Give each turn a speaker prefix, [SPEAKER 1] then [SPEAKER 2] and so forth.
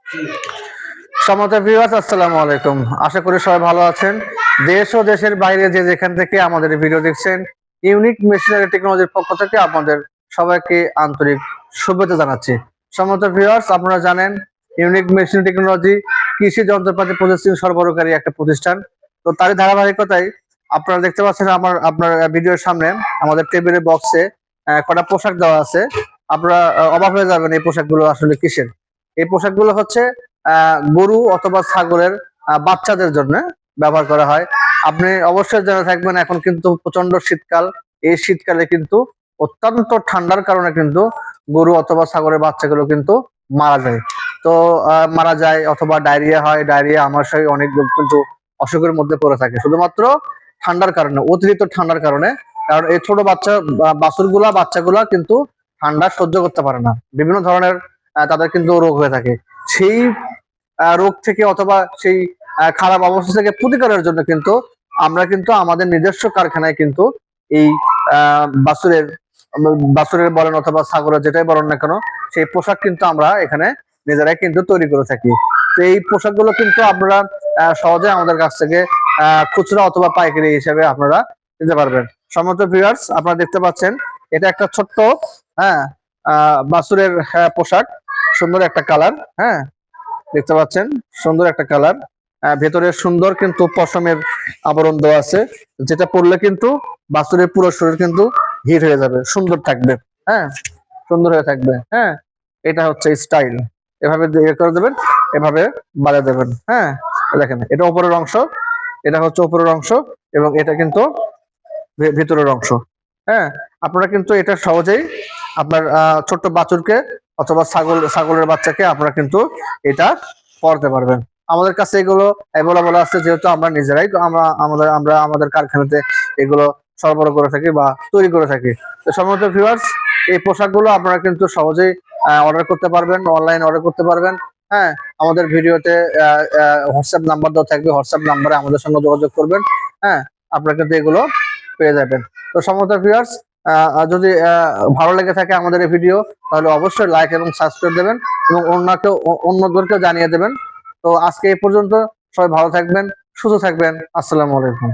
[SPEAKER 1] সম্মানিত ভিউয়ার্স, আসসালামু আলাইকুম। আশা করি সবাই ভালো আছেন। দেশ ও দেশের বাইরে যে যেখান থেকে আমাদের এই ভিডিও দেখছেন, ইউনিক মেশিনারি টেকনোলজির পক্ষ থেকে আপনাদের সবাইকে আন্তরিক শুভেচ্ছা জানাচ্ছি। সম্মানিত ভিউয়ার্স, আপনারা জানেন ইউনিক মেশিনারি টেকনোলজি কৃষি যন্ত্রপাতি প্রসেসিং সরবরাহকারী একটা প্রতিষ্ঠান। তো তারই ধারাবাহিকতায় আপনারা দেখতে পাচ্ছেন আপনার ভিডিওর সামনে আমাদের টেবিলের বক্সে কটা পোশাক দেওয়া আছে। আপনারা অবাক হয়ে যাবেন এই পোশাকগুলো আসলে কিসের। এই পোশাকগুলো হচ্ছে গরু অথবা ছাগলের বাচ্চাদের জন্য ব্যবহার করা হয়। আপনি অবশ্যই জেনে থাকবেন, এখন কিন্তু প্রচন্ড শীতকাল। এই শীতকালে কিন্তু অত্যন্ত ঠান্ডার কারণে কিন্তু গরু অথবা ছাগলের বাচ্চাগুলো কিন্তু মারা যায়। তো মারা যায় অথবা ডায়রিয়া হয়, ডায়রিয়া আমাশয়, অনেক লোক কিন্তু অসুখের মধ্যে পড়ে থাকে শুধুমাত্র ঠান্ডার কারণে, অতিরিক্ত ঠান্ডার কারণে। কারণ এই ছোট বাচ্চাগুলা কিন্তু ঠান্ডা সহ্য করতে পারে না, বিভিন্ন ধরনের তাদের কিন্তু রোগ হয়ে থাকে। সেই রোগ থেকে অথবা সেই খারাপ অবস্থা থেকে প্রতিকারের জন্য কিন্তু আমরা কিন্তু আমাদের নিজস্ব কারখানায় কিন্তু এই বাছুরের বলেন অথবা ছাগলের যেটাই বলেন না কেন, সেই পোশাক কিন্তু আমরা এখানে নিজেরাই কিন্তু তৈরি করে থাকি। তো এই পোশাকগুলো কিন্তু আপনারা সহজে আমাদের কাছ থেকে খুচরা অথবা পাইকারি হিসেবে আপনারা নিতে পারবেন। সম্মানিত ভিউয়ার্স, আপনারা দেখতে পাচ্ছেন এটা একটা ছোট্ট বাছুরের পোশাক, সুন্দর একটা কালার। হ্যাঁ, দেখতে পাচ্ছেন সুন্দর একটা কালার। ভেতরে সুন্দর কিন্তু পশমের আবরণ দেওয়া আছে, যেটা পরলে কিন্তু বাছুরের পুরো শরীর কিন্তু হিট হয়ে যাবে, সুন্দর থাকবে। হ্যাঁ, সুন্দর হয়ে থাকবে। হ্যাঁ, এটা হচ্ছে স্টাইল। এভাবে করে দেবেন, এভাবে বাড়িয়ে দেবেন। হ্যাঁ, দেখেন এটা উপরের অংশ, এটা হচ্ছে উপরের অংশ এবং এটা কিন্তু ভিতরের অংশ। হ্যাঁ, আপনারা কিন্তু এটা সহজেই আপনার ছোট্ট বাছুরকে অথবা ছাগলের বাচ্চাকে আপনারা কিন্তু এটা পড়তে পারবেন। আমাদের কাছে এগুলো অ্যাভেলেবল আছে, যেহেতু আমরা নিজেরাই আমাদের কারখানাতে এগুলো সরবরাহ করে থাকি বা তৈরি করে থাকি। তো সম্মানিত ভিউয়ার্স, এই পোশাকগুলো আপনারা কিন্তু সহজেই অর্ডার করতে পারবেন, অনলাইন অর্ডার করতে পারবেন। হ্যাঁ, আমাদের ভিডিওতে হোয়াটসঅ্যাপ নাম্বার দেওয়া থাকবে, হোয়াটসঅ্যাপ নাম্বারে আমাদের সঙ্গে যোগাযোগ করবেন। হ্যাঁ, আপনারা কিন্তু এগুলো পেয়ে যাবেন। তো সম্মানিত ভিউয়ার্স, যদি ভালো লেগে থাকে আমাদের এই ভিডিও, তাহলে অবশ্যই লাইক এবং সাবস্ক্রাইব দেবেন এবং অন্যদেরকেও জানিয়ে দেবেন। তো আজকে এই পর্যন্ত, সবাই ভালো থাকবেন, সুস্থ থাকবেন। আসসালামু আলাইকুম।